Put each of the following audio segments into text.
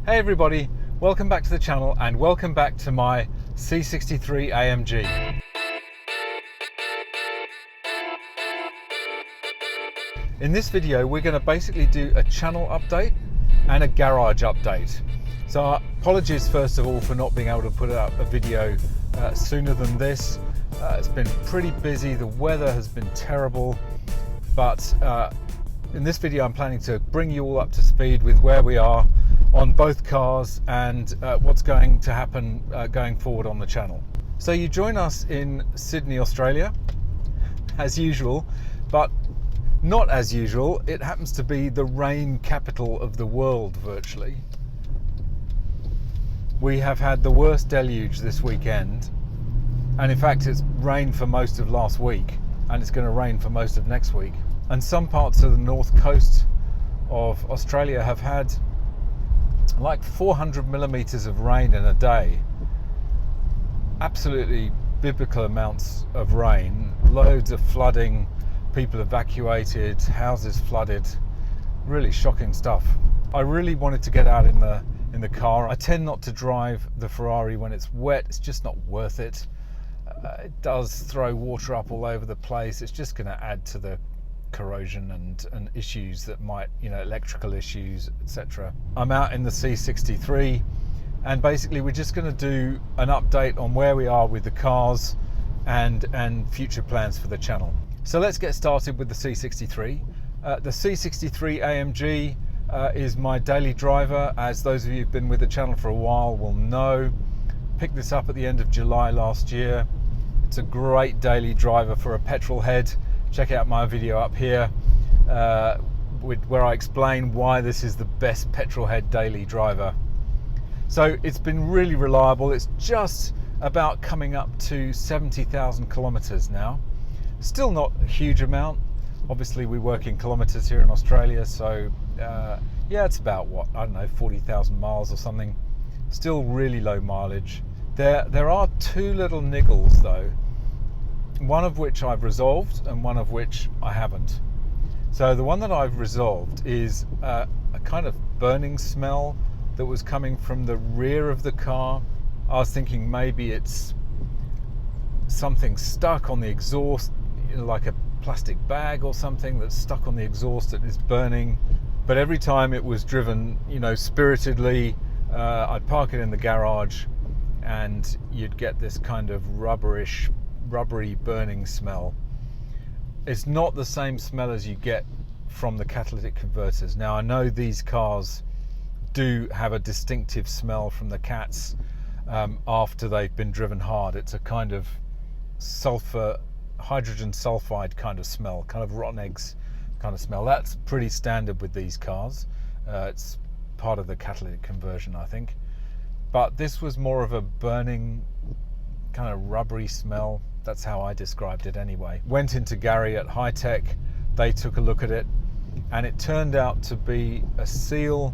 Hey everybody, welcome back to the channel and welcome back to my C63 AMG. In this video we're going to basically do a channel update and a garage update. So apologies first of all for not being able to put out a video sooner than this. It's been pretty busy, the weather has been terrible, but in this video I'm planning to bring you all up to speed with where we are on both cars and what's going to happen going forward on the channel. So you join us in Sydney, Australia, as usual, but not as usual. It happens to be the rain capital of the world, virtually. We have had the worst deluge this weekend, and in fact it's rained for most of last week, and it's going to rain for most of next week. And some parts of the north coast of Australia have had like 400 millimeters of rain in a day. Absolutely biblical amounts of rain, loads of flooding, people evacuated, houses flooded, really shocking stuff. I really wanted to get out in the car. I tend not to drive the Ferrari when it's wet, it's just not worth it. It does throw water up all over the place. It's just going to add to the corrosion and issues that might, electrical issues, etc. I'm out in the C63 and basically we're just going to do an update on where we are with the cars and future plans for the channel. So let's get started with the C63. The C63 AMG is my daily driver, as those of you who've been with the channel for a while will know. Picked this up at the end of July last year. It's a great daily driver for a petrol head. Check out my video up here where I explain why this is the best petrol head daily driver. So it's been really reliable. It's just about coming up to 70,000 kilometers now. Still not a huge amount. Obviously we work in kilometers here in Australia, so yeah, it's about what, I don't know, 40,000 miles or something. Still really low mileage. There are two little niggles though, one of which I've resolved and one of which I haven't. So the one that I've resolved is a kind of burning smell that was coming from the rear of the car. I was thinking maybe it's something stuck on the exhaust, like a plastic bag or something that's stuck on the exhaust that is burning. But every time it was driven, spiritedly, I'd park it in the garage and you'd get this kind of rubbery burning smell. It's not the same smell as you get from the catalytic converters. Now I know these cars do have a distinctive smell from the cats after they've been driven hard. It's a kind of hydrogen sulfide kind of smell, kind of rotten eggs kind of smell. That's pretty standard with these cars. It's part of the catalytic conversion, I think. But this was more of a burning, kind of rubbery smell. That's how I described it anyway. Went into Gary at High Tech. They took a look at it and it turned out to be a seal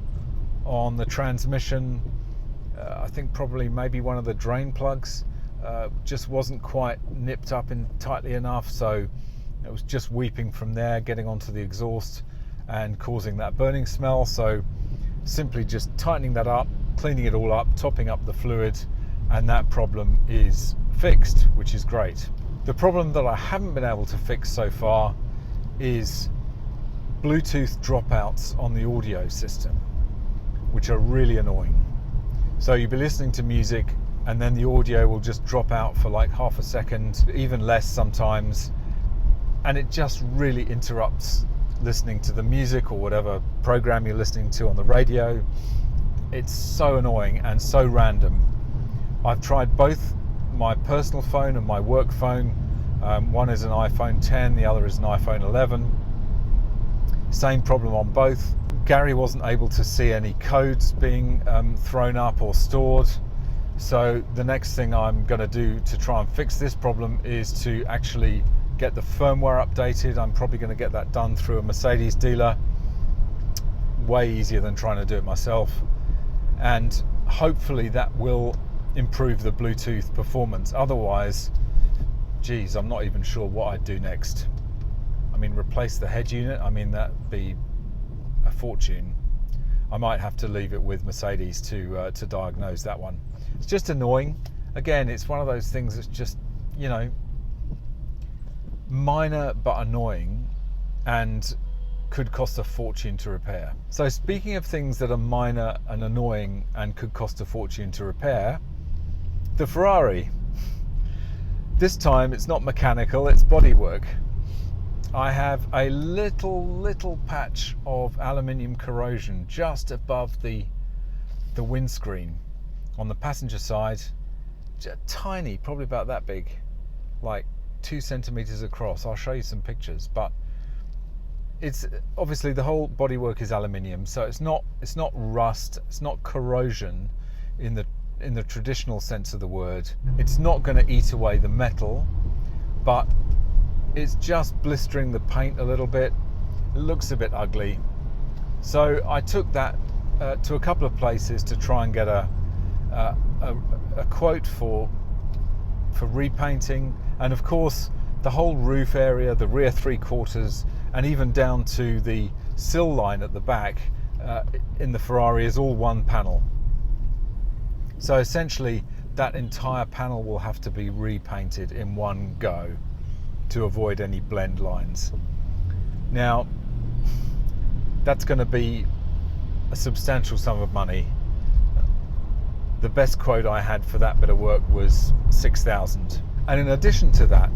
on the transmission. I think probably maybe one of the drain plugs just wasn't quite nipped up in tightly enough, so it was just weeping from there, getting onto the exhaust and causing that burning smell. So simply just tightening that up, cleaning it all up, topping up the fluid, and that problem is fixed, which is great. The problem that I haven't been able to fix so far is Bluetooth dropouts on the audio system, which are really annoying. So you'll be listening to music and then the audio will just drop out for like half a second, even less sometimes, and it just really interrupts listening to the music or whatever program you're listening to on the radio. It's so annoying and so random. I've tried both my personal phone and my work phone. One is an iPhone 10, the other is an iPhone 11. Same problem on both. Gary wasn't able to see any codes being thrown up or stored. So the next thing I'm going to do to try and fix this problem is to actually get the firmware updated. I'm probably going to get that done through a Mercedes dealer. Way easier than trying to do it myself. And hopefully that will improve the Bluetooth performance. Otherwise, geez, I'm not even sure what I'd do next. I mean, replace the head unit, I mean, that'd be a fortune. I might have to leave it with Mercedes to diagnose that one. It's just annoying. Again, it's one of those things that's just, you know, minor but annoying and could cost a fortune to repair. So speaking of things that are minor and annoying and could cost a fortune to repair, the Ferrari. This time it's not mechanical, it's bodywork. I have a little patch of aluminium corrosion just above the windscreen on the passenger side. Tiny, probably about that big, like 2 centimeters across. I'll show you some pictures, but it's obviously the whole bodywork is aluminium, so it's not rust, it's not corrosion in the traditional sense of the word. It's not going to eat away the metal, but it's just blistering the paint a little bit. It looks a bit ugly. So I took that to a couple of places to try and get a quote for repainting, and of course the whole roof area, the rear 3/4, and even down to the sill line at the back in the Ferrari is all one panel. So essentially that entire panel will have to be repainted in one go to avoid any blend lines. Now that's going to be a substantial sum of money. The best quote I had for that bit of work was 6,000. And in addition to that,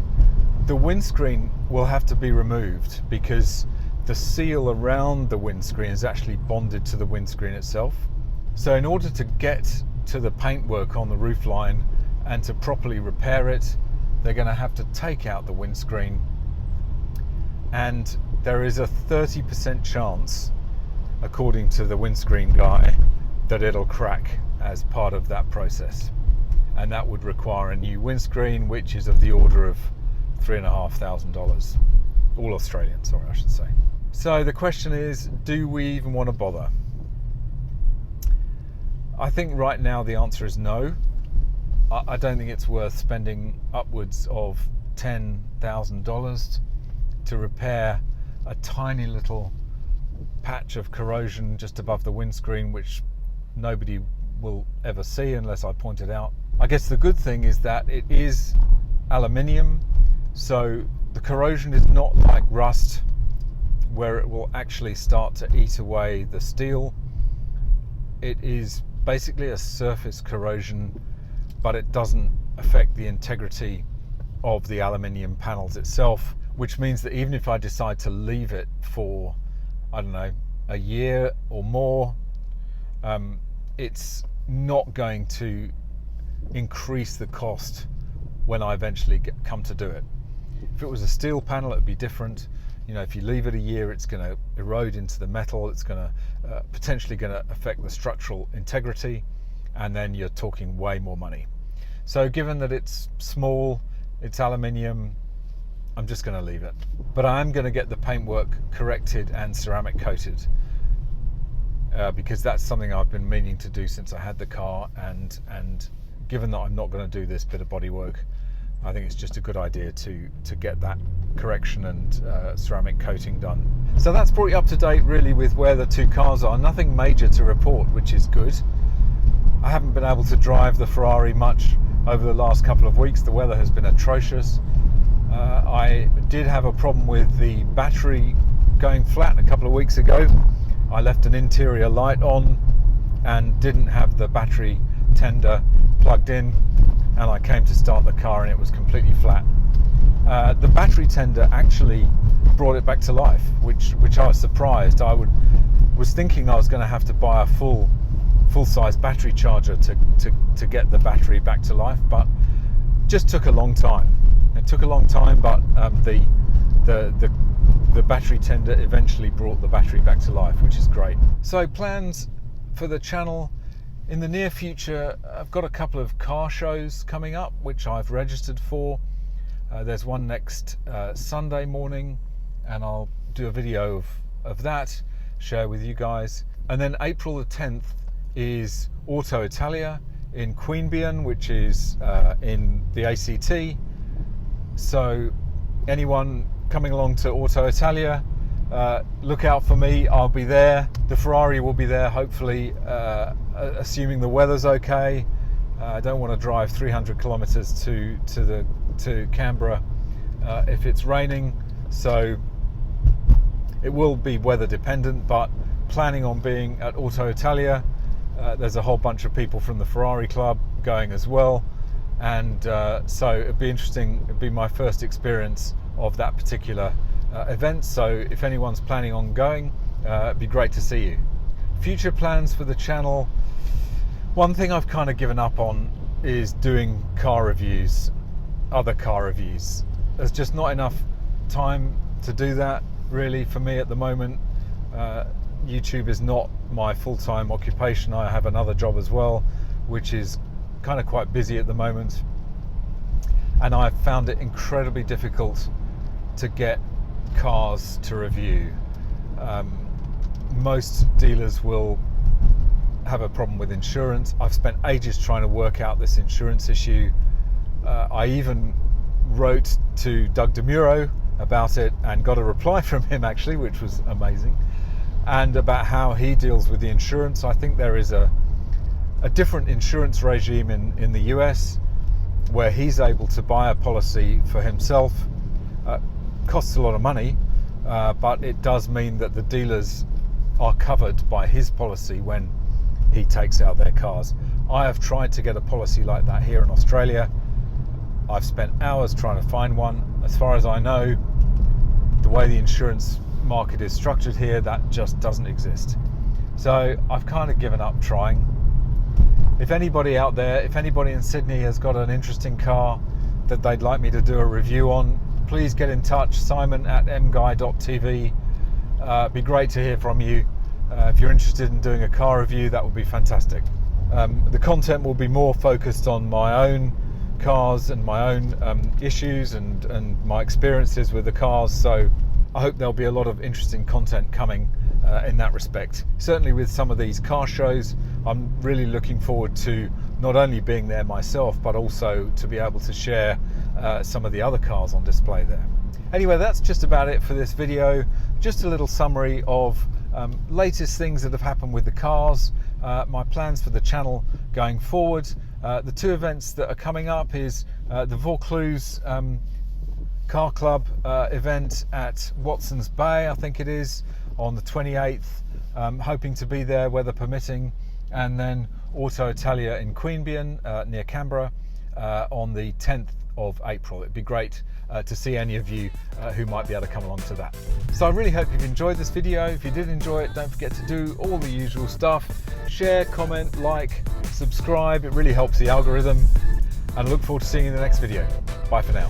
the windscreen will have to be removed because the seal around the windscreen is actually bonded to the windscreen itself. So in order to get to the paintwork on the roofline and to properly repair it, they're going to have to take out the windscreen, and there is a 30% chance, according to the windscreen guy, that it'll crack as part of that process, and that would require a new windscreen, which is of the order of $3,500, all Australian, sorry, I should say. So the question is, do we even want to bother? I think right now the answer is no. I don't think it's worth spending upwards of $10,000 to repair a tiny little patch of corrosion just above the windscreen, which nobody will ever see unless I point it out. I guess the good thing is that it is aluminium, so the corrosion is not like rust where it will actually start to eat away the steel. It is basically a surface corrosion, but it doesn't affect the integrity of the aluminium panels itself, which means that even if I decide to leave it for, I don't know, a year or more, it's not going to increase the cost when I eventually come to do it. If it was a steel panel, it would be different. You know, if you leave it a year, it's going to erode into the metal, it's going to potentially going to affect the structural integrity, and then you're talking way more money. So given that it's small, it's aluminium, I'm just going to leave it. But I am going to get the paintwork corrected and ceramic coated, because that's something I've been meaning to do since I had the car, and given that I'm not going to do this bit of bodywork, I think it's just a good idea to get that correction and ceramic coating done. So that's brought you up to date really with where the two cars are. Nothing major to report, which is good. I haven't been able to drive the Ferrari much over the last couple of weeks. The weather has been atrocious. I did have a problem with the battery going flat a couple of weeks ago. I left an interior light on and didn't have the battery tender plugged in, and I came to start the car and it was completely flat. The battery tender actually brought it back to life, which I was surprised. I was thinking I was going to have to buy a full-size battery charger to get the battery back to life, but just took a long time. It took a long time, but the battery tender eventually brought the battery back to life, which is great. So plans for the channel in the near future, I've got a couple of car shows coming up which I've registered for. There's one next Sunday morning, and I'll do a video of that, share with you guys. And then April the 10th is Auto Italia in Queanbeyan, which is in the ACT. So anyone coming along to Auto Italia, look out for me. I'll be there. The Ferrari will be there, hopefully, assuming the weather's okay. I don't want to drive 300 kilometers to Canberra if it's raining, so it will be weather dependent, but planning on being at Auto Italia. There's a whole bunch of people from the Ferrari club going as well, and so it'd be interesting. It'd be my first experience of that particular event, so if anyone's planning on going, it'd be great to see you. Future plans for the channel. One thing I've kind of given up on is doing car reviews, other car reviews. There's just not enough time to do that really for me at the moment. YouTube is not my full-time occupation. I have another job as well, which is kind of quite busy at the moment, and I've found it incredibly difficult to get cars to review. Most dealers will have a problem with insurance. I've spent ages trying to work out this insurance issue. I even wrote to Doug DeMuro about it and got a reply from him actually, which was amazing, and about how he deals with the insurance. I think there is a different insurance regime in the US where he's able to buy a policy for himself. Costs a lot of money, but it does mean that the dealers are covered by his policy when he takes out their cars. I have tried to get a policy like that here in Australia. I've spent hours trying to find one. As far as I know, the way the insurance market is structured here, that just doesn't exist. So I've kind of given up trying. If anybody out there, if anybody in Sydney has got an interesting car that they'd like me to do a review on, please get in touch. Simon@mguy.tv. It'd be great to hear from you. If you're interested in doing a car review, that would be fantastic. The content will be more focused on my own cars and my own issues and my experiences with the cars, so I hope there'll be a lot of interesting content coming in that respect. Certainly with some of these car shows, I'm really looking forward to not only being there myself, but also to be able to share some of the other cars on display there. Anyway, that's just about it for this video. Just a little summary of latest things that have happened with the cars, my plans for the channel going forward. The two events that are coming up is the Vaucluse Car Club event at Watson's Bay, I think it is, on the 28th. Hoping to be there, weather permitting. And then Auto Italia in Queanbeyan near Canberra on the 10th of April. It'd be great to see any of you who might be able to come along to that. So I really hope you've enjoyed this video. If you did enjoy it, don't forget to do all the usual stuff. Share, comment, like, subscribe. It really helps the algorithm. And I look forward to seeing you in the next video. Bye for now.